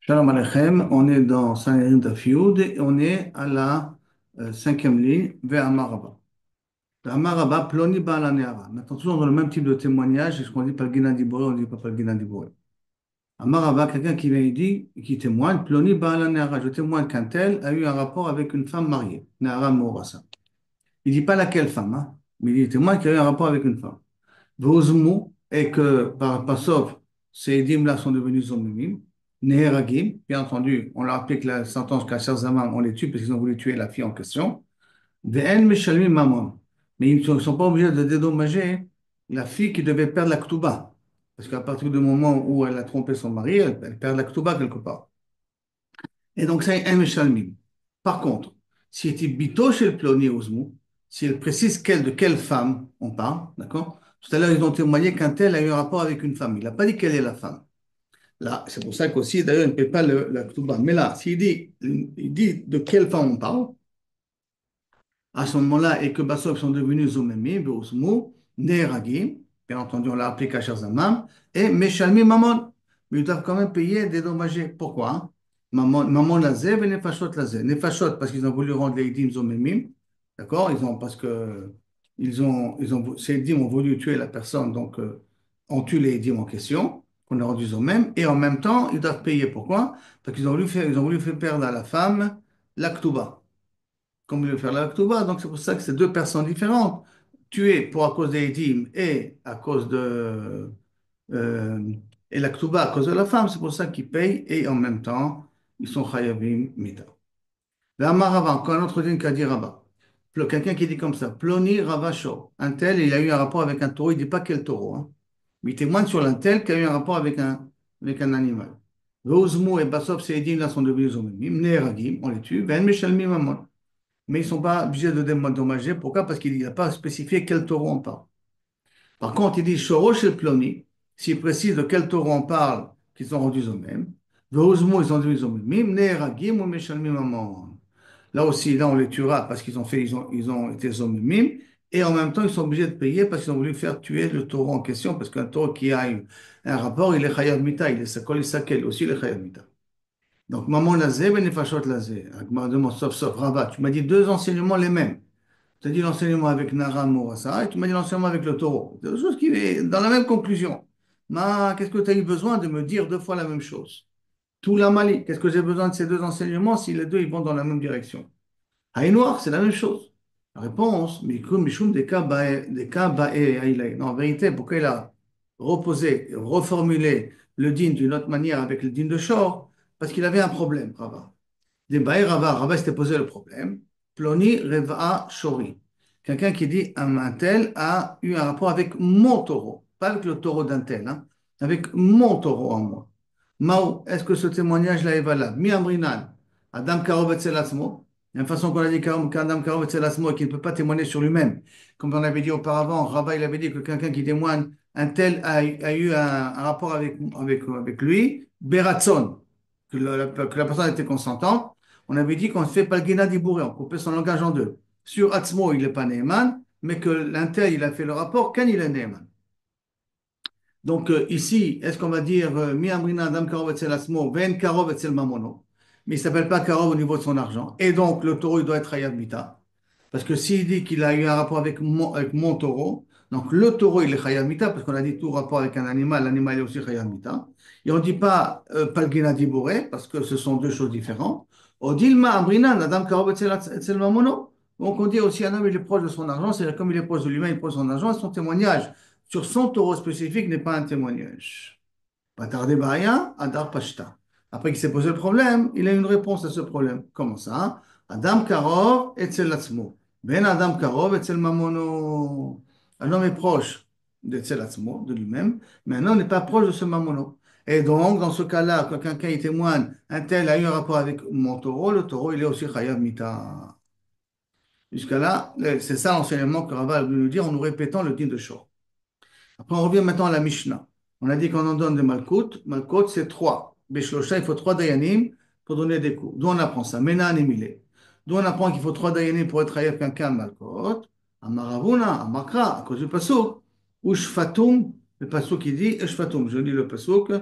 Shalom Aleichem, on est dans Sanhedrin Daf Yud et on est à la cinquième ligne, vers Amaraba. Amaraba, Ploni Baal Neara. Maintenant, toujours dans le même type de témoignage, est-ce qu'on dit Palgina Diboré, on dit pas Palgina Diboré. Amaraba, quelqu'un qui vient et dit, qui témoigne, Ploni Baal Neara. Je témoigne qu'un tel a eu un rapport avec une femme mariée, Neara Morasa. Il dit pas laquelle femme, hein, mais il témoigne qu'il a eu un rapport avec une femme. Vozmu, et que par Passov, ces dîmes-là sont devenus zomimim, Neheragim, bien entendu, on leur applique la sentence Kasher Zaman, on les tue parce qu'ils ont voulu tuer la fille en question. Ve'en Meshalmim Mamon, mais ils ne sont pas obligés de dédommager la fille qui devait perdre la Ktuba. Parce qu'à partir du moment où elle a trompé son mari, elle perd la Ktuba quelque part. Et donc, c'est un Meshalmim. Par contre, si était bito chez le Ploni Ozmu, si elle précise de quelle femme on parle, d'accord? Tout à l'heure, ils ont témoigné qu'un tel a eu un rapport avec une femme. Il n'a pas dit quelle est la femme. Là, c'est pour ça qu'aussi, d'ailleurs, il ne paie pas la Ktuba. Mais là, il dit de quelle femme on parle, à ce moment-là, et que Bassov sont devenus Zomemi, Beosmu, Neheragim, bien entendu, on l'a appelé Kasher Zamam, et Meshalmi Mamon. Mais ils doivent quand même payer des dommages. Pourquoi? Mamon Lazé et Nefashot Lazé. Nefashot, parce qu'ils ont voulu rendre les Eidim Zomemim, d'accord? Parce que ces Eidim ont voulu tuer la personne, donc on tue les Eidim en question, qu'on a rendu Zomem, et en même temps, ils doivent payer. Pourquoi? Parce ils ont voulu faire perdre à la femme la Ktuba comme il veut faire la Ktouba. Donc c'est pour ça que c'est deux personnes différentes, tuées pour à cause des Edim et à cause euh, et la Ktouba à cause de la femme. C'est pour ça qu'ils payent et en même temps ils sont Chayavim Mita. La Marava, encore un autre din qu'a dit Rabat. Quelqu'un qui dit comme ça, Ploni Ravasho, un tel, il a eu un rapport avec un taureau, il ne dit pas quel taureau, hein. Mais il témoigne sur l'un tel qui a eu un rapport avec un animal. Veuzmu et Basov, ces Edim là sont devenus Zomimim, Neheragim, on les tue, Ben Meshalmim Amon, mais ils ne sont pas obligés de dédommager. Pourquoi? Parce qu'il n'a pas spécifié quel taureau on parle. Par contre, il dit Shorosh el Ploni, s'il précise de quel taureau on parle, qu'ils sont rendus au même. Veuzmo, ils sont rendus au même. Mimne Ragim ou Meshalmim Amon. Là aussi, là, on les tuera parce ils ont été zomimim. Et en même temps, ils sont obligés de payer parce qu'ils ont voulu faire tuer le taureau en question. Parce qu'un taureau qui a un rapport, il est chayav mita, il est sakol, il sakel, aussi il est chayav mita. Donc, maman lazé, benefashot lazé. Agmar demande, sauf, Rabat. Tu m'as dit deux enseignements les mêmes. Tu as dit l'enseignement avec Nara Mourassa et tu m'as dit l'enseignement avec le taureau. C'est deux choses qui est dans la même conclusion. Qu'est-ce que tu as eu besoin de me dire deux fois la même chose? Tout la Mali. Qu'est-ce que j'ai besoin de ces deux enseignements si les deux ils vont dans la même direction? Noir, c'est la même chose. La réponse, Mishum des cas non, en vérité, pourquoi il a reformulé le din d'une autre manière avec le din de Shor? Parce qu'il avait un problème, Rava. Des Baé Rava, Rava s'était posé le problème. Ploni Reva Shori. Quelqu'un qui dit un tel a eu un rapport avec mon taureau, pas avec le taureau d'un tel, hein, avec mon taureau en moi. Mao, est-ce que ce témoignage-là est valable? Mi Amrinan, Adam Karov Etzel Atzmo. Il y a une façon qu'on a dit qu'Adam Karov Etzel Atzmo et qu'il ne peut pas témoigner sur lui-même. Comme on avait dit auparavant, Rava il avait dit que quelqu'un qui témoigne, un tel a eu un rapport avec lui, Beratson, que la personne était consentante. On avait dit qu'on ne fait pas le Gena Dibouré, on coupait son langage en deux. Sur Atzmo, il n'est pas Neeman, mais que l'intel, il a fait le rapport quand il est Neeman. Donc ici, est-ce qu'on va dire Mi Amrina Adam Karov Etzel Atzmo, Ven Karov Etzel Mamono, mais il ne s'appelle pas Karov au niveau de son argent. Et donc le taureau, il doit être Hayab Mita. Parce que s'il dit qu'il a eu un rapport avec mon taureau, donc le taureau, il est Hayab Mita, parce qu'on a dit tout rapport avec un animal, l'animal est aussi Hayab Mita. Et on ne dit pas Palgina Dibouré, parce que ce sont deux choses différentes. Odilma Amrina Adam Karov Etzel Mamono. Donc on dit aussi un homme, il est proche de son argent, c'est-à-dire comme il est proche de lui-même, il est proche de son argent, et son témoignage sur son taureau spécifique n'est pas un témoignage. Pas tarder Baria, Adar Pashta. Après qu'il s'est posé le problème, il a une réponse à ce problème. Comment ça? Adam Karov etzel Atzmo. Ben Adam Karov etzel Mamono. Un homme est proche d'etzel Atzmo, de lui-même, mais un homme n'est pas proche de ce Mamono. Et donc, dans ce cas-là, quand quelqu'un il témoigne, un tel a eu un rapport avec mon taureau, le taureau, il est aussi Chayav Mita. Jusqu'à là, c'est ça l'enseignement que Rava a voulu nous dire en nous répétant le din de Shor. Après, on revient maintenant à la Mishnah. On a dit qu'on en donne des Malkout. Malkout, c'est trois. Beshlosha, il faut trois Dayanim pour donner des coups. D'où on apprend ça? Mena Anemile. D'où on apprend qu'il faut trois Dayanim pour être avec quelqu'un Malkout. Amaravuna, Amakra, à cause du Pasuk. Ushfatum Le pasuk qui dit Eshfatum, je lis le pasuk,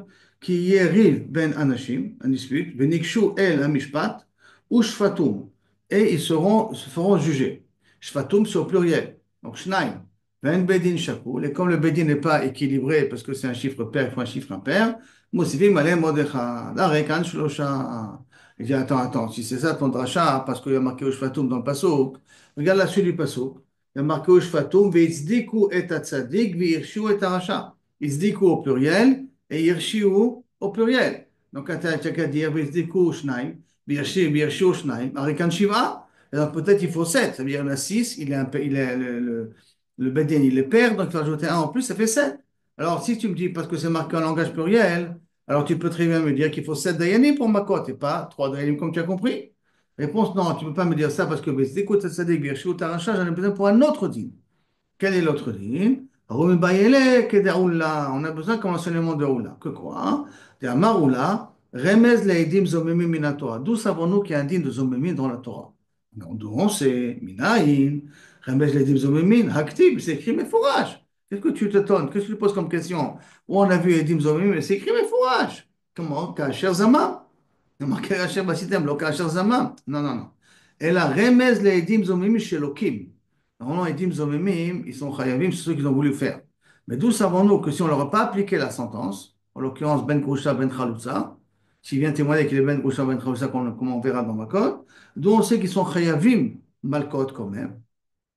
qui yeriv ben anashim, un dispute, venikshu el hamishpat, ou shfatum, et se feront juger. Shfatum, c'est au pluriel, donc shnaim. Ben bedin shakul, et comme le bedin n'est pas équilibré parce que c'est un chiffre pair, il faut un chiffre impair, mosivim alem modechad, arekan shlosha. Il dit attends, si c'est ça ton dracha, parce qu'il y a marqué Shfatum dans le pasuk, regarde la suite du pasuk. Il y a marqué Ushfatum, ve'izdiku et atzadik, ve'irshiu et arasha. Izdiku au pluriel et irshiu au pluriel. Donc, quand tu as qu'à dire ve'izdiku shnaim, ve'irshiu shnaim, arikan shiva. Alors, peut-être il faut 7. Ça veut dire qu'il y en a 6, il est le bedin, il est pair, donc tu vas ajouter un en plus, ça fait 7. Alors, si tu me dis, parce que c'est marqué en langage pluriel, alors tu peux très bien me dire qu'il faut 7 dayanim pour ma cote et pas 3 dayanim comme tu as compris. Réponse, non, tu ne peux pas me dire ça parce que écoute, j'en ai besoin pour un autre dîme. Quel est l'autre dîme? On a besoin comme enseignement de Oula. Que quoi? De Amar Oula, Remez leidim zomemim min Torah. D'où savons-nous qu'il y a un dîme de zomemim dans la Torah? D'où on sait, minaïn, Remez leidim zomemim, haktib, c'est écrit mais fourrage. Qu'est-ce que tu t'étonnes? Qu'est-ce que tu poses comme question? Où on a vu leidim zomemim, c'est écrit mais fourrage. Comment? Kacher Zama? Il y a marqué Asher Basitem, lo Kacher Zama. Non, non, non. Et la remez les Edim Zomimim chez Lokim. Normalement, Edim Zomimim, ils sont Chayavim, c'est ceux qu'ils ont voulu faire. Mais d'où savons-nous que si on ne leur a pas appliqué la sentence, en l'occurrence Ben Krusha, Ben Chalouza, s'il vient témoigner qu'il est Ben Krusha, Ben Chalouza, comme on verra dans ma code, d'où on sait qu'ils sont Chayavim, Malkot quand même.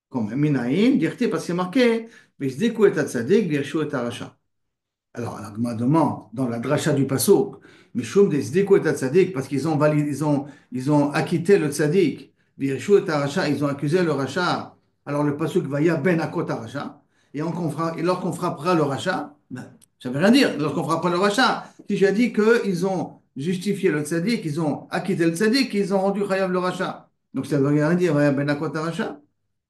Comme Minaïn, dirti parce qu'il est marqué, Bezdiku et Atzadik, Virshu et Aracha. Alors, la Gemara demande, dans la dracha du Passouk, Mishum des Tzaddik et Tzadik, parce qu'ils ont, ils ont acquitté le Tzadik, Virshu et Aracha, ils ont accusé le Racha. Alors, le Passouk va y ben akot Aracha, et, et lorsqu'on frappera le Racha, ben, ça ne veut rien dire, lorsqu'on frappera le Racha, si j'ai dit qu'ils ont justifié le Tzadik, ils ont acquitté le Tzadik, ils ont rendu Chayav le Racha. Donc, ça ne veut rien dire, va ben akot Aracha.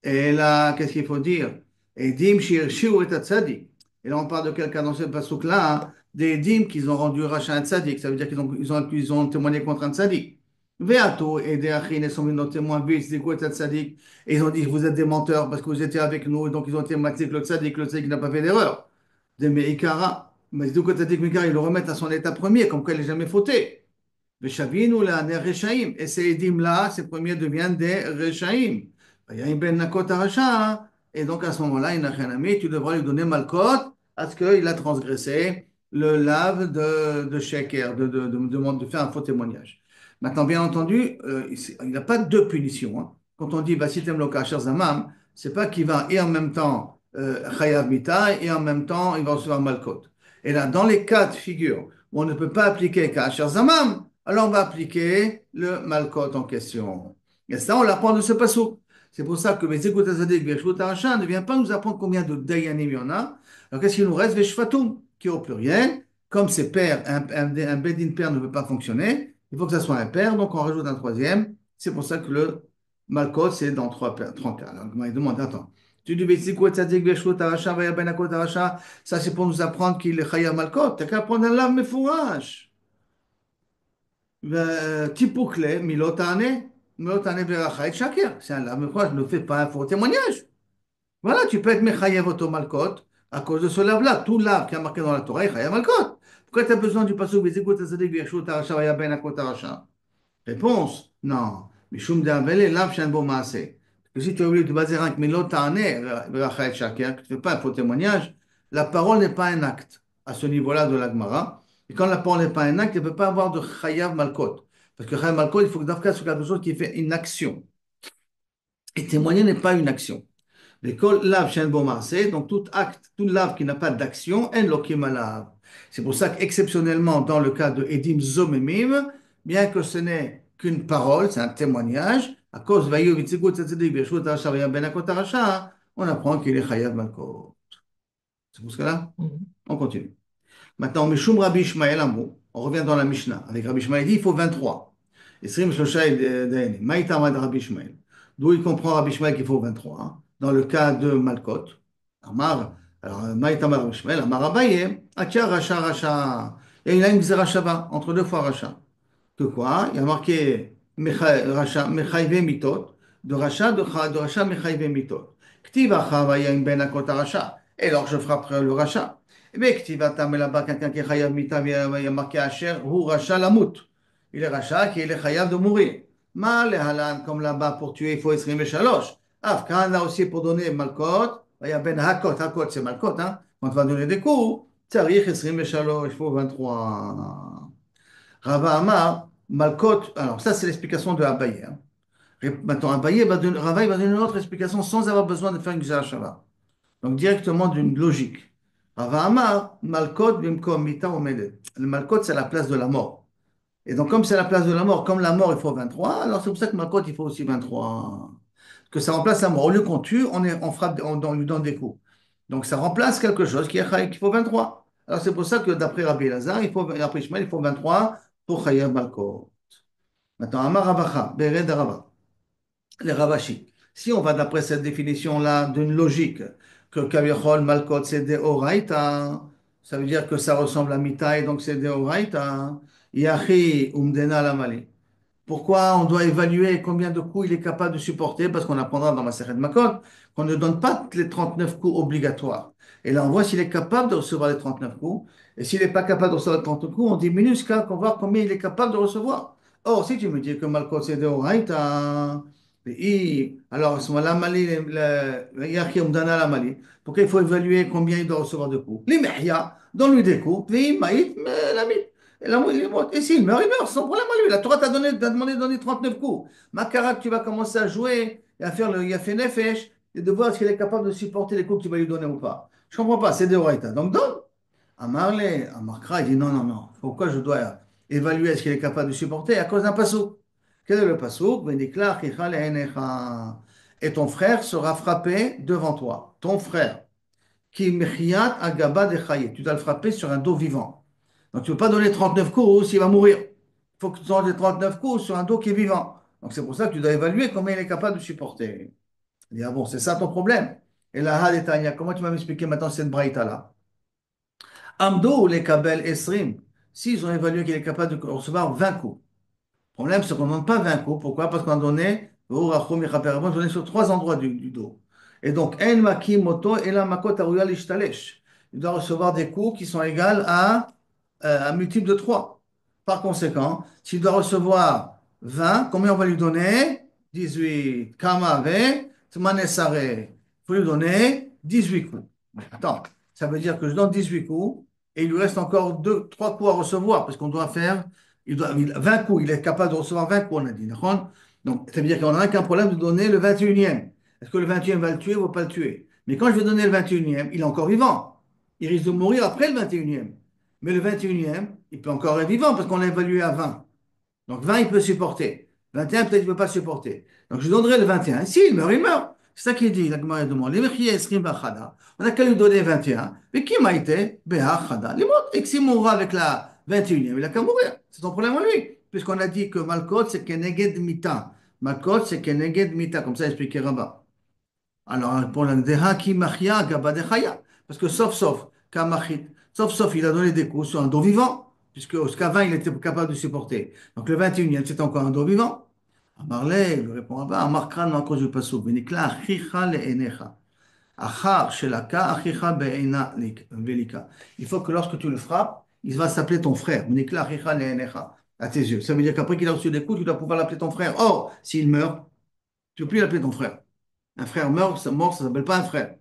Et là, qu'est-ce qu'il faut dire? Et dim shir shiu et Tzadik. Et là, on parle de quelqu'un dans ce passouk-là, hein, des dîmes qu'ils ont rendu rachat un tzaddik. Ça veut dire qu'ils ont témoigné contre un tzaddik. Veato et des achines sont venus nos témoins, c'est quoi un tzaddik? Et ils ont dit, vous êtes des menteurs parce que vous étiez avec nous. Et donc, ils ont témoigné que le tzaddik n'a pas fait d'erreur. Des meikara. Mais du coup, tzaddik meikara, ils le remettent à son état premier, comme quoi il n'est jamais fauté. Veshavinu la ner rechaim. Et ces dîmes-là, ces premiers deviennent des rechaim. Il y a une ben nakot aracha. Et donc, à ce moment-là, tu devras lui donner malkot parce qu'il a transgressé le lave de sheker, de faire un faux témoignage. Maintenant, bien entendu, il n'y a pas deux punitions. Hein. Quand on dit Basitem lo kasher zamam, c'est pas qu'il va et en même temps chayav mita et en même temps il va recevoir malkot. Et là, dans les cas de figure où on ne peut pas appliquer kasher zamam, alors on va appliquer le malkot en question. Et ça, on l'apprend de ce passage. C'est pour ça que Bezekut Azadik Veshvut Arasha ne vient pas nous apprendre combien de Dayanim il y en a. Alors qu'est-ce qu'il nous reste? Veshvatum, qui est au pluriel. Comme c'est pair, un Bedin pair ne peut pas fonctionner, il faut que ça soit un pair, donc on rajoute un troisième. C'est pour ça que le Malkot, c'est dans trois cas. Alors il demande, attends, tu dis Bezekut Azadik Veshvut Arasha, Vaya Benakot Arasha, ça c'est pour nous apprendre qu'il est Chaya Malkot. T'as qu'à apprendre un lave mefourash. Tipoukle, milotane, milotane verachait shaker. C'est un lave mefourash, ne fais pas un faux témoignage. Voilà, tu peux être Mechayev Malkot à cause de ce lave-là. Tout lave qui a marqué dans la Torah est Chayav Malkot. Pourquoi tu as besoin du passage Bezekut Tzadik V'Yashut Tarasha Vaya Ben Akot Tarasha? Réponse, non. Mishum de Avele lave Shen Bo Maase. Parce que si tu as voulu te baser avec Milot Ta'ane Verachet Shaker, que tu ne fais pas un faux témoignage, la parole n'est pas un acte à ce niveau-là de la Gemara. Et quand la parole n'est pas un acte, il ne peut pas avoir de Chayav Malkot. Parce que Chayav Malkot, il faut que d'Afka soit quelque chose qui fait une action. Et témoigner n'est pas une action. L'école lave chez un bon marseille, donc tout acte, tout lave qui n'a pas d'action, en lokim alav. C'est pour ça qu'exceptionnellement, dans le cas de Edim Zomemim, bien que ce n'est qu'une parole, c'est un témoignage, à cause vayu vitzigut tzedek b'yeshut arasha v'yam ben akot arasha, on apprend qu'il est chayav malkot. C'est pour ce cas-là? On continue. Maintenant, Mishum Rabbi Ishmael Amrou, on revient dans la Mishnah. Avec Rabbi Ishmael, il dit il faut 23. Esrim Shlosha Dayanim. Maïtamad Rabbi Ishmael. D'où il comprend Rabbi Ishmael qu'il faut 23. Hein, dans le cas de Malkot. Amar, alors Maïtamad Rabbi Ishmael, Amar Abaye, Atia Racha Racha. Il y a une Xerashava, entre deux fois Racha. Que quoi? Il y a marqué Racha, Mechayve Mitot, de Racha Mechayve Mitot. Ktiv Achava, il y a une Ben Akot Racha. Et alors je frapperai le Racha. Mais que tu vas t'amener là-bas, quelqu'un qui est chayav mita, il y a marqué Asher, ou Racha Lamout. Il est Racha, qui est le chayav de mourir. Mal et halan, comme là-bas, pour tuer, il faut esrimer shalosh. Afkan, là aussi, pour donner Malkot, il y a ben Hakot, Hakot, c'est Malkot, hein. Quand tu vas donner des coups, Tsarich esrimer shalosh, il faut 23. Rava Amar, Malkot, alors ça, c'est l'explication de Abaye. Hein. Et maintenant, Rava, il va donner une autre explication sans avoir besoin de faire une Gzara. Donc directement d'une logique. Rava Amar, Malkot bimkom mita omedet. Le Malkot, c'est la place de la mort. Et donc, comme c'est la place de la mort, comme la mort, il faut 23, alors c'est pour ça que Malkot, il faut aussi 23. Que ça remplace la mort. Au lieu qu'on tue, on frappe, on lui donne des coups. Donc, ça remplace quelque chose qui est chayav, qu'il faut 23. Alors, c'est pour ça que d'après Rabbi Lazare, d'après Ishmael, il faut 23 pour Chayav Malkot. Maintenant, Amar Ravacha, Bered Rava les Ravashi. Si on va d'après cette définition-là d'une logique, que Kavichol Malkot c'est de Oraita, ça veut dire que ça ressemble à Mitaï, donc c'est de Oraita. Yahi Umdena Lamali. Pourquoi on doit évaluer combien de coups il est capable de supporter? Parce qu'on apprendra dans ma série de Makot qu'on ne donne pas les 39 coups obligatoires. Et là, on voit s'il est capable de recevoir les 39 coups. Et s'il n'est pas capable de recevoir les 39 coups, on diminue jusqu'à voir combien il est capable de recevoir. Or, si tu me dis que Malkot c'est de Oraita, alors à ce moment-là, Yahi Umdana Lamali. Pourquoi il faut évaluer combien il doit recevoir de coups? L'imehya, donne-lui des coups. Maït, et là, il est mort. Et s'il meurt, il meurt, sans problème à lui. La Torah t'a demandé de donner 39 coups. Makarak, tu vas commencer à jouer et à faire le Yafé Nefesh et de voir s'il est capable de supporter les coups que tu vas lui donner ou pas. Je comprends pas, c'est de Horaïta. Donc donne. Amarkra, il dit non, non, non. Pourquoi je dois évaluer est-ce qu'il est capable de supporter à cause d'un pasouk? Quel est le pasouk? Et ton frère sera frappé devant toi. Ton frère. Qui mechiyat agaba de chaye. Tu dois le frapper sur un dos vivant. Donc tu ne peux pas donner 39 coups s'il va mourir. Il faut que tu donnes 39 coups sur un dos qui est vivant. Donc c'est pour ça que tu dois évaluer combien il est capable de supporter. Il dit, ah bon, c'est ça ton problème. Et là, Hadetania, comment tu vas m'expliquer maintenant cette braïta-là? Amdo ou les Kabel Esrim, s'ils ont évalué qu'il est capable de recevoir 20 coups. Le problème, c'est qu'on ne donne pas 20 coups. Pourquoi? Parce qu'on a donné, on a donné sur 3 endroits du dos. Et donc, En Maki Moto et la Makot Aruya Lishtalesh. Il doit recevoir des coups qui sont égaux à un multiple de 3. Par conséquent, s'il doit recevoir 20, combien on va lui donner? 18. Kama Ve, Tmanesare. Il faut lui donner 18 coups. Mais attends, ça veut dire que je donne 18 coups et il lui reste encore 2, 3 coups à recevoir parce qu'on doit faire 20 coups. Il est capable de recevoir 20 coups, on a dit. D'accord. Donc, ça veut dire qu'on n'a qu'un problème de donner le 21e. Est-ce que le 21e va le tuer ou va pas le tuer? Mais quand je vais donner le 21e, il est encore vivant. Il risque de mourir après le 21e. Mais le 21e, il peut encore être vivant parce qu'on l'a évalué à 20. Donc 20, il peut supporter. 21, peut-être qu'il ne peut pas supporter. Donc je donnerai le 21. Si il meurt, il meurt. C'est ça qu'il dit, la Gemara demande. On n'a qu'à lui donner 21. Mais qui m'a été? Et s'il mourra avec la 21e, il n'a qu'à mourir. C'est ton problème à lui. Puisqu'on a dit que Malkot, c'est Keneged Mita. Malkot, c'est Keneged Mita. Comme ça, expliqué Rabat. Alors, pour la Deha qui machia, Gaba Dechaya. Parce que sauf, Kamachit, sauf, il a donné des coups sur un dos vivant, puisque au Scavin, il était capable de supporter. Donc le 21e, c'est encore un dos vivant. Amarle, il répond pas, Amarkran, à cause du passou, Benikla, Achicha le Enecha. Achar, Shelaka, Achicha be'ena velika. Il faut que lorsque tu le frappes, il va s'appeler ton frère. Benikla, Achicha le Enecha. À tes yeux. Ça veut dire qu'après qu'il a reçu des coups, tu dois pouvoir l'appeler ton frère. Or, s'il meurt, tu ne peux plus l'appeler ton frère. Un frère mort, ça ne s'appelle pas un frère.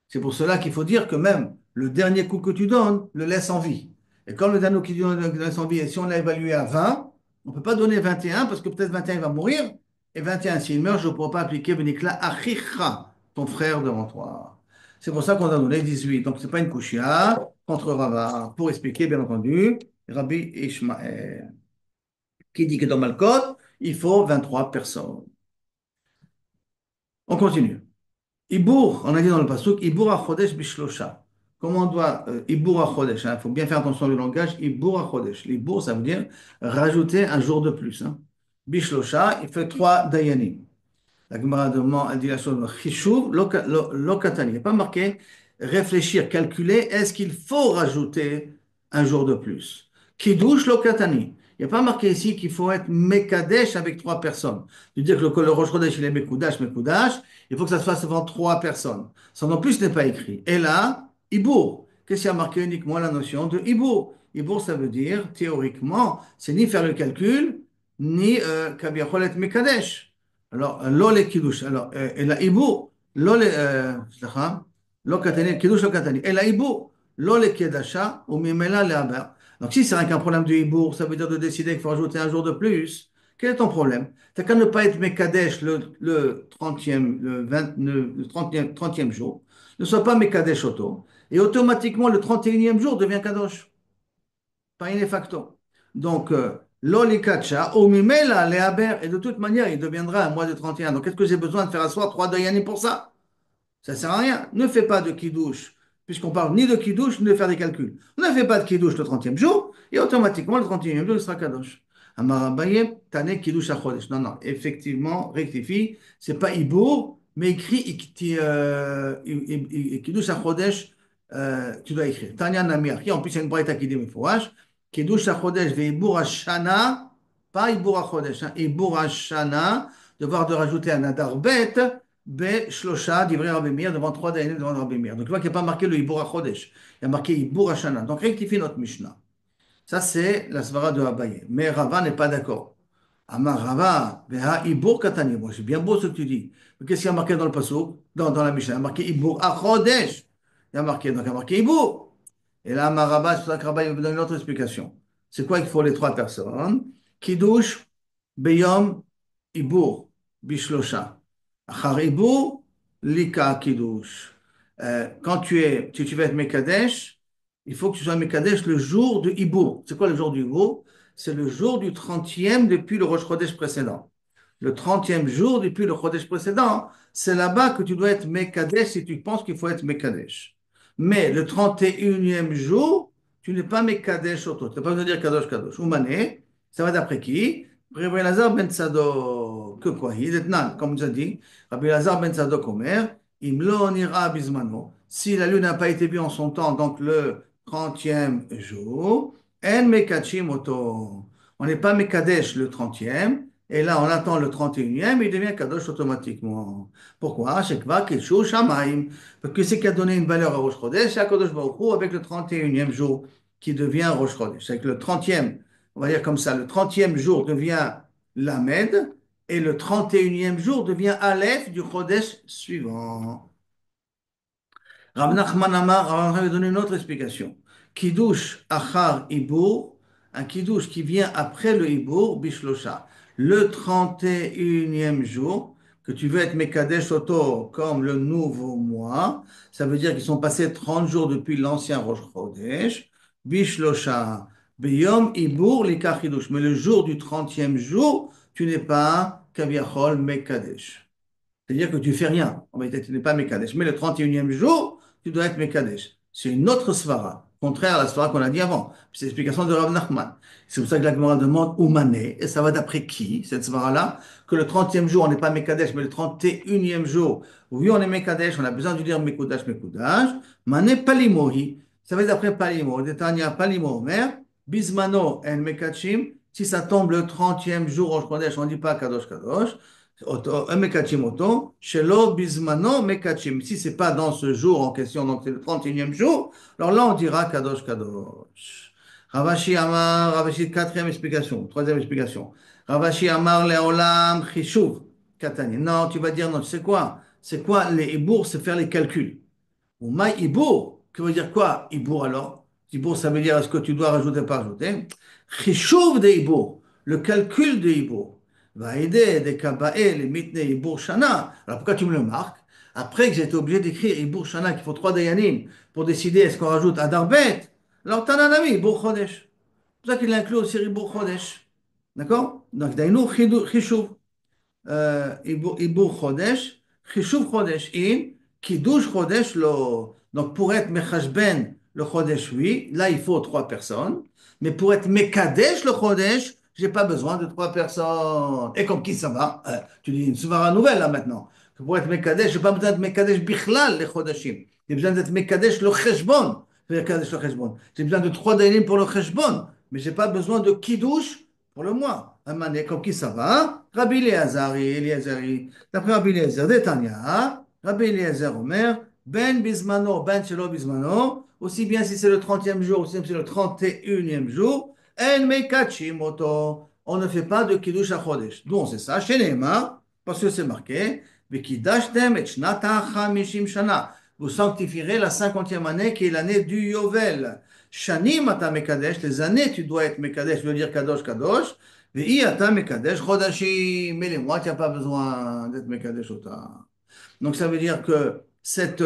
C'est pour cela qu'il faut dire que même le dernier coup que tu donnes le laisse en vie. Et comme le dernier coup que tu donnes le laisse en vie, et si on l'a évalué à 20, on ne peut pas donner 21 parce que peut-être 21 il va mourir. Et 21, s'il meurt, je ne pourrai pas appliquer Benikla Achicha, ton frère devant toi. C'est pour ça qu'on a donné 18. Donc ce n'est pas une kushia contre Rava. Pour expliquer, bien entendu, Rabbi Ishmael, qui dit que dans Malkot, il faut 23 personnes. On continue. Ibour, on a dit dans le pasuk, Ibour ha-chodesh bishlosha. Comment on doit, Ibour ha-chodesh, il faut bien faire attention au langage, Ibour ha-chodesh. L'ibour, ça veut dire rajouter un jour de plus. Hein. Bishlosha, il fait 3 dayanim. La Gemara demande, elle dit la chose, Chishuv, lokatani. Il n'est pas marqué réfléchir, calculer, est-ce qu'il faut rajouter un jour de plus? Kiddush, lokatani. Il n'y a pas marqué ici qu'il faut être Mekadesh avec 3 personnes. Tu dis que le Rosh Chodesh, il est Mekoudash, il faut que ça se fasse devant 3 personnes. Ça non plus n'est pas écrit. Et là, Ibour. qu'est-ce qu'il y a marqué uniquement la notion de Ibour? Ibour, ça veut dire, théoriquement, c'est ni faire le calcul, ni Kabiachol et Mekadesh. Alors, lo le kiddush. Alors, et la Ibour, lo le, סליחה, lo katani, kiddush lo katani. Et la Ibour, lo le kedasha, ou mimela le haber. Donc, si c'est rien qu'un problème de Ibour, ça veut dire de décider qu'il faut rajouter un jour de plus. Quel est ton problème? T'as qu'à ne pas être Mekadesh le 30e, le 30e jour. Ne sois pas Mekadesh Auto. Et automatiquement, le 31e jour devient Kadosh. Par in facto. Donc, Loli Kacha, Omimela, Léaber, et de toute manière, il deviendra un mois de 31. Donc, est-ce que j'ai besoin de faire asseoir 3 Dayanim pour ça? Ça ne sert à rien. Ne fais pas de kidouche, puisqu'on parle ni de kidouche, ni de faire des calculs. Ne fais pas de kidouche le 30e jour, et automatiquement, le 31e jour, il sera kadosh. Amarabaye, Tane kidouche à chodesh. Non, non, effectivement, rectifie, c'est pas Ibour, mais écrit kidouche à chodesh, tu dois écrire. Tanya Namir, qui en plus, il y a une braïta qui dit, mais faut kidouche à chodesh, ve Ibour à shana, pas Ibour à chodesh, hein, Ibour à shana, devoir de rajouter un adar bête, Be Shlosha, d'Ivry Rabbi Meir, devant 3 Dayanim devant Rabbi Meir. Donc, tu vois qu'il n'y a pas marqué le Hibour HaChodesh. Il y a marqué Hibour HaShana. Donc, rectifie notre Mishnah. Ça, c'est la svara de Abaye. Mais Rava n'est pas d'accord. Amar Rava, Beha Hibour Katani. Moi, c'est bien beau ce que tu dis. Mais qu'est-ce qu'il y a marqué dans le Passouk, dans la Mishnah? Il y a marqué Hibour HaChodesh. Il y a marqué Hibour. Et là, Amar Rava, c'est pour ça que Rava il veut donner une autre explication. C'est quoi qu'il faut les 3 personnes? Kiddush, Beyom, Hibour, Bishlosha. Haribou, Lika Kiddush. Quand si tu veux être Mekadesh, il faut que tu sois Mekadesh le jour de Ibour. C'est quoi le jour du Ibour? C'est le jour du 30e depuis le Rosh Chodesh précédent. Le 30e jour depuis le Chodesh précédent, c'est là-bas que tu dois être Mekadesh si tu penses qu'il faut être Mekadesh. Mais le 31e jour, tu n'es pas Mekadesh auto. Tu n'as pas besoin de dire Kadosh Kadosh. Oumané, ça va d'après qui? Rabbi Elazar ben Tzadok, que quoi? Il est nan, comme on a dit. Rabbi Elazar ben Tzadok Omer, Imlo nira bismano. Si la lune n'a pas été vue en son temps, donc le 30e jour, en mekachim oto. On n'est pas mekadesh le 30e, et là on attend le 31e, il devient kadosh automatiquement. Pourquoi? Shekva keshu shamaim. Parce que c'est qui a donné une valeur à Rosh Chodesh, c'est Kadosh Baruch Hu avec le 31e jour qui devient Rosh Chodesh. C'est que le 30e, on va dire comme ça, le 30e jour devient Lamed, et le 31e jour devient Aleph du Chodesh suivant. Rav Nachman Amar, Rav Nachman avait donné une autre explication. Kiddush Achar Ibour, un Kiddush qui vient après le Ibour, Bishlosha. Le 31e jour, que tu veux être Mekadesh Soto comme le nouveau mois, ça veut dire qu'ils sont passés 30 jours depuis l'ancien Rosh Chodesh, Bishlosha. Beyom Ibour Lika Kiddush. Mais le jour du 30e jour, tu n'es pas Kaviachol Mekadesh. C'est-à-dire que tu fais rien. En réalité, tu n'es pas Mekadesh. Mais le 31e jour, tu dois être Mekadesh. C'est une autre svara, contraire à la svara qu'on a dit avant. C'est l'explication de Rav Nachman. C'est pour ça que la Gemara demande Oumané, et ça va d'après qui, cette svara-là, que le 30e jour, on n'est pas Mekadesh, mais le 31e jour, oui, on est Mekadesh, on a besoin de dire Mekudash, Mekudash. Mané Palimohi. Ça va d'après Palimo. Detania Palimo Omer, Bismano en Mekachim. Si ça tombe le 30e jour au Kodesh, on ne dit pas Kadosh Kadosh. Mekachim Oto, Shelo Bismano Mekachim. Si c'est pas dans ce jour en question, donc c'est le 31e jour, alors là on dira Kadosh Kadosh. Ravashi Amar, Ravashi, quatrième explication, troisième explication. Ravashi Amar Leolam Chishuv Katani. Non, tu vas dire non, c'est quoi? C'est quoi les hibour? C'est faire les calculs. Ou maï ibour, que veut dire quoi ibour alors? Ibour, ça veut dire est-ce que tu dois rajouter ou pas rajouter? Chishuv de ibour, le calcul de ibour. Va aider des kabaé, les mitne ibour shana. Alors pourquoi tu me le marques? Après que j'ai été obligé d'écrire ibour shana, qu'il faut 3 dayanim pour décider est-ce qu'on rajoute adarbet, alors t'as un ami, ibour chodesh. C'est pour ça qu'il inclut aussi ibour chodesh. D'accord? Donc, dainu chishuv. Ibour Chodesh, Chishuv Chodesh in, Kiddush Chodesh lo. Donc pour être Mechashben le Chodesh, oui, là il faut 3 personnes. Mais pour être Mekadesh le Chodesh, j'ai pas besoin de 3 personnes. Et comme qui ça va? Tu dis une souverain nouvelle là maintenant. Que pour être Mekadesh, j'ai pas besoin de Mekadesh Bichlal les Chodeshim. J'ai besoin d'être Mekadesh le Cheshbon. Mekadesh le Cheshbon. J'ai besoin de 3 Dayanim pour le Cheshbon. Mais j'ai pas besoin de Kiddush pour le mois. Amané, comme qui ça va? Rabbi Eliezer, D'après Rabbi Eliezer, Détania, Rabbi Eliezer Omer, Ben bismano, ben shelo bismano, aussi bien si c'est le 30e jour, aussi bien si c'est le 31e jour, en mekachim oto. On ne fait pas de kiddush achodesh. D'où on sait ça? Chez Neymar, parce que c'est marqué, v'kidashtem et shnata chamishim shana. Vous sanctifierez la 50e année qui est l'année du Yovel. Shanim ata mekadesh, les années tu dois être mekadesh, je veux dire kadosh kadosh, ve'i ata mekadesh chodashim, mais les mois tu n'as pas besoin d'être mekadesh ota. Donc ça veut dire que cette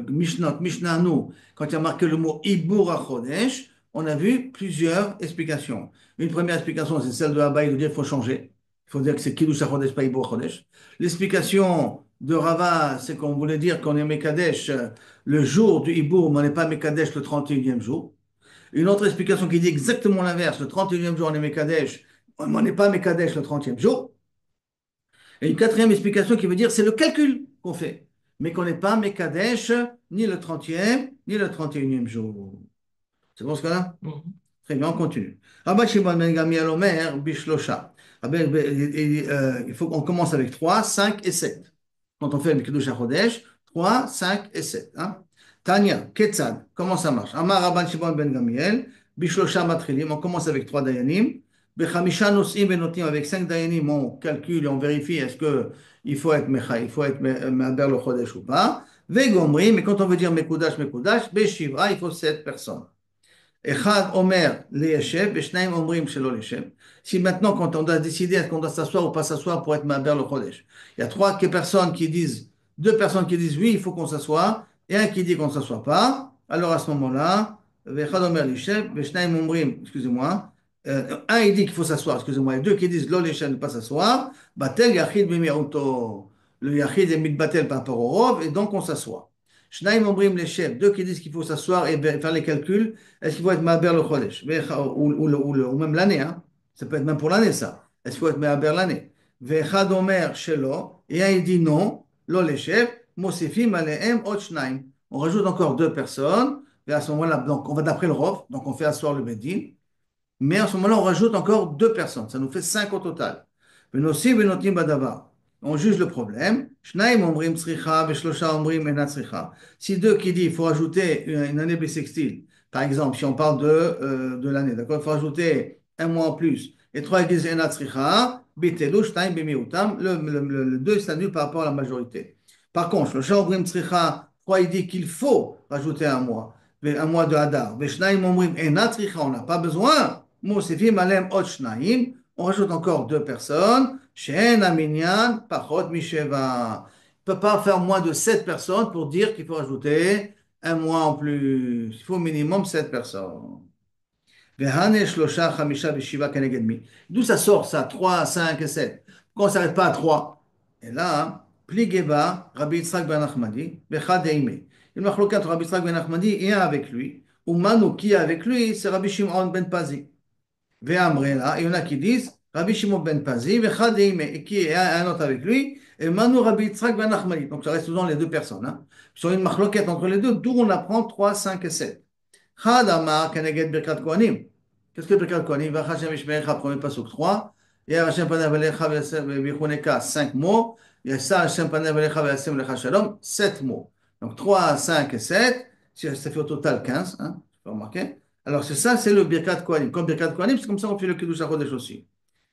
Mishnah nous, quand il y a marqué le mot Ibur HaChodesh, on a vu plusieurs explications. Une première explication, c'est celle de Abaye de dire qu'il faut changer. Il faut dire que c'est Kiddush HaChodesh, pas Ibur HaChodesh. L'explication de Rava, c'est qu'on voulait dire qu'on est Mekadesh le jour du Ibur, mais on n'est pas Mekadesh le 31e jour. Une autre explication qui dit exactement l'inverse, le 31e jour on est Mekadesh, mais on n'est pas Mekadesh le 30e jour. Et une quatrième explication qui veut dire c'est le calcul qu'on fait, mais qu'on n'est pas Mekadesh ni le 30e ni le 31e jour. C'est bon ce cas-là? Mhm. Très bien, on continue. Rabbi Shimon ben Gamliel Omer Bishlosha. Il faut qu'on commence avec 3, 5 et 7. Quand on fait le Kiddush HaChodesh, 3, 5 et 7. Hein? Tanya, Ketzad, comment ça marche? Amar Rabban Shimon ben Gamliel, Bishlosha Matrilim, on commence avec 3 Dayanim. Bechamisha Nosim Benotim, avec 5 Dayanim, on calcule et on vérifie est-ce qu'il faut être Mecha, il faut être Me'aber le Chodesh ou pas. Vegomri, mais quand on veut dire Mekudash, Mekudash, Beshivra, il faut 7 personnes. Echad Omer Leyeshev, Beshnaim Omrim Shelo Leshev. Si maintenant, quand on doit décider est-ce qu'on doit s'asseoir ou pas s'asseoir pour être Maber le Chodesh, il y a personnes qui disent, deux personnes qui disent oui, il faut qu'on s'assoie, et un qui dit qu'on ne s'assoit pas. Alors à ce moment-là, Echad Omer Leyeshev, Beshnaim Omrim, excusez-moi, un il dit qu'il faut s'asseoir, excusez-moi, et deux qui disent Lo Leshev ne pas s'asseoir, Batel Yachid Bimiruto. Le Yachid est mitbatel par rapport au Rov, et donc on s'assoit. Shnaim Omrim Leshev, deux qui disent qu'il faut s'asseoir et faire les calculs. Est-ce qu'il faut être Maber le Chodesh? Ou même l'année, hein? Ça peut être même pour l'année, ça. Est-ce qu'il faut être Maber l'année? Vechad Omer Shelo, et un il dit non, lo leshev, Mosifim alehem ot shnaim. On rajoute encore deux personnes, et à ce moment-là, donc on va d'après le Rov, donc on fait asseoir le Bedin, mais à ce moment-là, on rajoute encore deux personnes. Ça nous fait cinq au total. Venosi venotim badavar. On juge le problème. Shnaim omrim tzricha, veshlosha omrim enat tzricha. Si deux qui dit il faut rajouter une année bissextile, par exemple, si on parle de l'année, d'accord, il faut rajouter un mois en plus. Et trois qui disent enat tzricha, bitelu shnaim bimiutam. Le deux s'annule par rapport à la majorité. Par contre, shlosha omrim tzricha, trois il dit qu'il faut rajouter un mois de Hadar. Veshnaim omrim enat tzricha, on n'a pas besoin. Mosifim alem ot shnaim, on rajoute encore deux personnes. Shen aminyan pachot misheva. Il ne peut pas faire moins de sept personnes pour dire qu'il faut rajouter un mois en plus. Il faut au minimum sept personnes. Vehane shlosha chamisha veshiva keneged mi. D'où ça sort ça? 3, 5 et 7. Pourquoi on ne s'arrête pas à 3? Et là, pli geba, Rabbi Yitzhak ben Achmadi, vechad deime. Il m'a entre Rabbi Yitzhak ben Achmadi et un avec lui. Ou Manu qui est avec lui, c'est Rabbi Shimon ben Pazi. Ve'amrela, il y en a qui disent Rabbi Shimon ben Pazi, Vechadeime, et qui est un autre avec lui, et Manu Rabbi Yitzhak ben Achmadi. Donc ça reste souvent les deux personnes. Hein. Sur une marloquette entre les deux, d'où on apprend 3, 5 et 7. Chad Amar Keneged Birkat Kohanim. Qu'est-ce que Birkat Kohanim? Vachashem Ishmerecha, premier pasuk 3. Et Hashem Panav Alecha Vichoneka, 5 mots. Et ça, Hashem Panav Alecha Ve'asem Lecha Shalom, 7 mots. Donc 3, 5 et 7. Ça fait au total 15. Hein, tu peux remarquer. Alors c'est ça, c'est le Birkat Kohanim. Comme Birkat Kohanim, c'est comme ça qu'on fait le Kiddush HaChodesh aussi.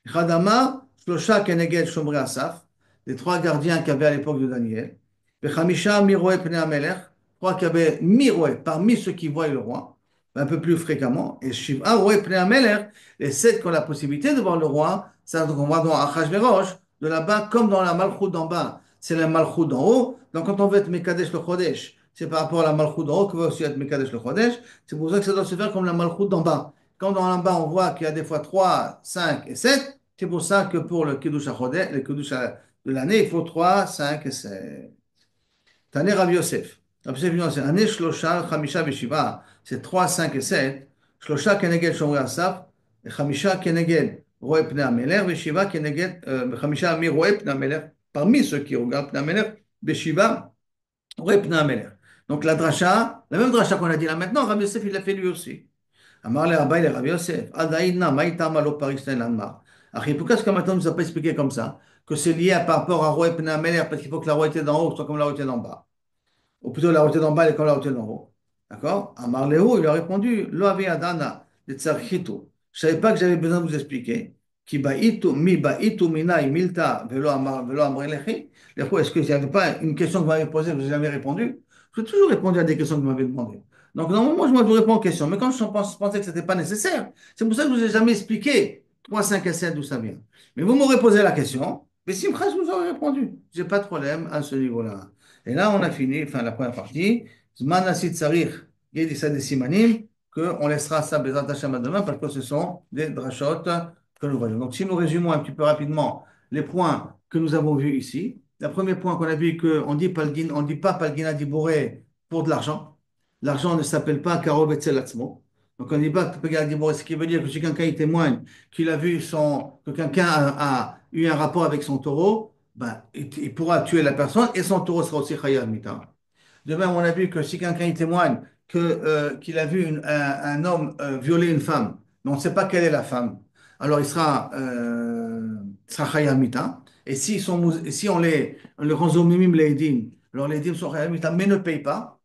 Chadama, Shlosha Keneged Shomrei Asaf, les trois gardiens qu'il y avait à l'époque de Daniel. Vechamisha Miroe Pnei Amelech, trois qui avaient Miroe, parmi ceux qui voient le roi, un peu plus fréquemment. Et Shiva Roe Pnei Amelech, les sept qui ont la possibilité de voir le roi, ça donc on voit dans Achashverosh, de là-bas, comme dans la Malchut d'en bas, c'est la Malchut d'en haut. Donc quand on veut être Mekadesh le Chodesh, c'est par rapport à la Malchut d'en haut que veut aussi être Mekadesh le Chodesh. C'est pour ça que ça doit se faire comme la Malchut d'en bas. Quand dans en bas, on voit qu'il y a des fois 3, 5 et 7, c'est pour ça que pour le Kiddush HaChodesh, le Kiddush de l'année, il faut 3, 5 et 7. Taner Rav Yosef. Rav Yosef dit, c'est année Shlosha, Chamisha, Beshiva. C'est 3, 5 et 7. Shlosha Keneged Shomrei Asaf, et Chamisha Keneged Roe Pnei Amelech, Beshiva Keneged, Chamisha Ami Roe Pnei Amelech. Parmi ceux qui regardent Pnei Amelech, Beshiva Roe Pnei Amelech. Donc la dracha, la même dracha qu'on a dit là maintenant, Rav Yosef, il l'a fait lui aussi. Amar le Abaye le Rav Yosef, Adaïna, Maïtama lo Paristain Lanmar. Après, pourquoi est-ce que maintenant on ne nous a pas expliqué comme ça? Que c'est lié par rapport à Roe Pnei Amelech, parce qu'il faut que la Roe était d'en haut soit comme la Roe était d'en bas. ou plutôt la hauteur d'en bas, elle est comme la hauteur d'en haut. D'accord? Amar Léo, il lui a répondu, Lo avi adana, le tsarchito. Je ne savais pas que j'avais besoin de vous expliquer. Ki ba'itu, mi ba'itu minai milta, velo amre lechi. Est-ce que n'y avait pas une question que vous m'avez posée, vous avez jamais répondu? J'ai toujours répondu à des questions que vous m'avez demandées. Donc, normalement, je vous réponds aux questions. Mais quand pensais que ce n'était pas nécessaire, c'est pour ça que je ne vous ai jamais expliqué 3, 5 et 7 d'où ça vient. Mais vous m'aurez posé la question, mais si je vous aurais répondu. Je n'ai pas de problème à ce niveau-là. Et là, on a fini, enfin, la première partie. Zman Asit Sarich, Yedissa des Simanim, qu'on laissera ça, Bezat Hashem, à demain, parce que ce sont des drachot que nous voyons. Donc, si nous résumons un petit peu rapidement les points que nous avons vus ici, le premier point qu'on a vu, qu'on dit on dit pas Palgina Diboré pour de l'argent. L'argent ne s'appelle pas Karov Etzel Atzmo. Donc, on ne dit pas Palgina Diboré, ce qui veut dire que si quelqu'un il témoigne qu'il a vu que quelqu'un a eu un rapport avec son taureau, ben, il pourra tuer la personne et son taureau sera aussi Chayav Mita. De même, on a vu que si quelqu'un il témoigne qu'il a vu un homme violer une femme, mais on ne sait pas quelle est la femme, alors il sera Chayav Mita. Et si on les rend Zomimim Leidim, alors les Leidim sont Chayav Mita, mais ne payent pas,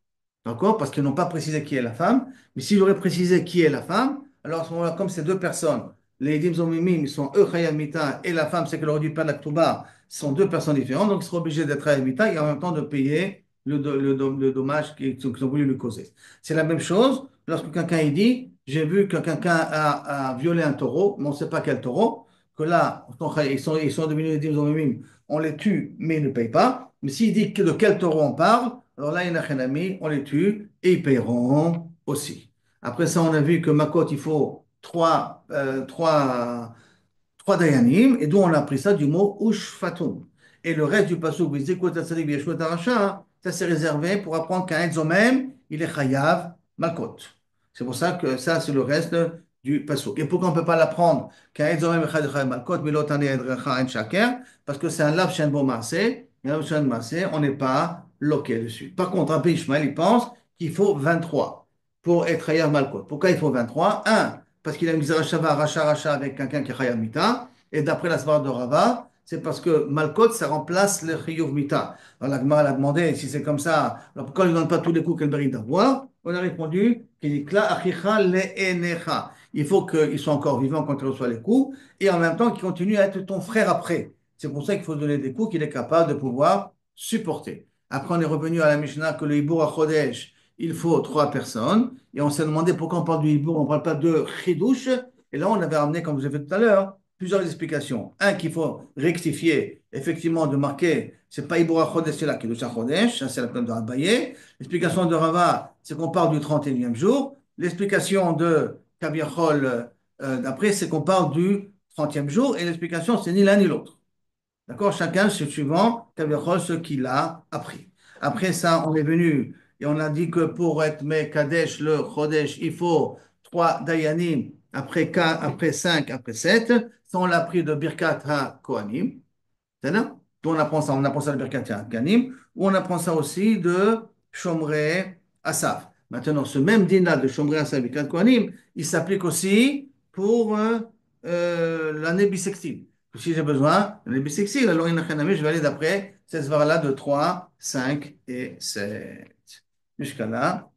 d'accord? Parce qu'ils n'ont pas précisé qui est la femme. Mais s'ils auraient précisé qui est la femme, alors à ce moment-là, comme ces deux personnes, les Leidim Zomimim, ils sont eux Chayav Mita, et la femme, c'est qu'elle aurait dû perdre la Ktuba, sont deux personnes différentes, donc ils seront obligés d'être Chayav Mita et en même temps de payer le dommage qu'ils ont voulu lui causer. C'est la même chose lorsque quelqu'un il dit, j'ai vu que quelqu'un a violé un taureau, mais on ne sait pas quel taureau, que là, ils sont devenus des dîmes, on les tue, mais ils ne payent pas. Mais s'il dit de quel taureau on parle, alors là, il n'y a rien à mis, on les tue et ils paieront aussi. Après ça, on a vu que Makot, il faut trois dayanim, et d'où on a pris ça du mot ushfatum. Et le reste du pasuk, ça c'est réservé pour apprendre qu'un etzomem, il est chayav malkot. C'est pour ça que ça, c'est le reste du pasuk. Et pourquoi on ne peut pas l'apprendre qu'un etzomem est chayav malkot, mais l'autre année edrecha en shaker, parce que c'est un lav shen bo maaseh, et un lav shen maaseh, on n'est pas loqué dessus. Par contre, Rabbi Ishmael, il pense qu'il faut 23 pour être chayav malkot. Pourquoi il faut 23? Un, parce qu'il a une Mizrachava, Racha avec quelqu'un qui est Chayam Mita. Et d'après la Svara de Rava, c'est parce que Malkot, ça remplace le Chiyuv Mita. Alors la Gemara a demandé si c'est comme ça, alors pourquoi il ne donne pas tous les coups qu'elle mérite d'avoir? On a répondu qu'il dit Kla achicha le'enecha. Il faut qu'il soit encore vivant quand il reçoit les coups et en même temps qu'il continue à être ton frère après. C'est pour ça qu'il faut donner des coups qu'il est capable de pouvoir supporter. Après, on est revenu à la Mishnah que le Hibur à Chodesh, il faut 3 personnes. Et on s'est demandé pourquoi on parle du Hibur, on ne parle pas de Chidouche. Et là, on avait ramené, comme je vous ai fait tout à l'heure, plusieurs explications. Un, qu'il faut rectifier, effectivement, de marquer, c'est pas Hibur HaChodesh, c'est là, Kiddush HaChodesh, ça c'est la peine de Rabaye. L'explication de Rava, c'est qu'on parle du 31e jour. L'explication de Kaviachol, d'après, c'est qu'on parle du 30e jour. Et l'explication, c'est ni l'un ni l'autre. D'accord? Chacun, c'est suivant, Kaviachol, ce qu'il a appris. Après ça, on est venu et on a dit que pour être Kadesh, le Chodesh, il faut 3 Dayanim, après 5, après 7. Ça, on l'a appris de Birkat HaKohanim. C'est-à-dire, on apprend ça de Birkat HaKohanim, ou on apprend ça aussi de Shomrei Asaf. Maintenant, ce même dîner de Shomrei Asaf et Birkat Kohanim, il s'applique aussi pour l'année bissextile. Si j'ai besoin d'une année bissextile, alors je vais aller d'après cette var-là de 3, 5 et 7. Jusqu'à là.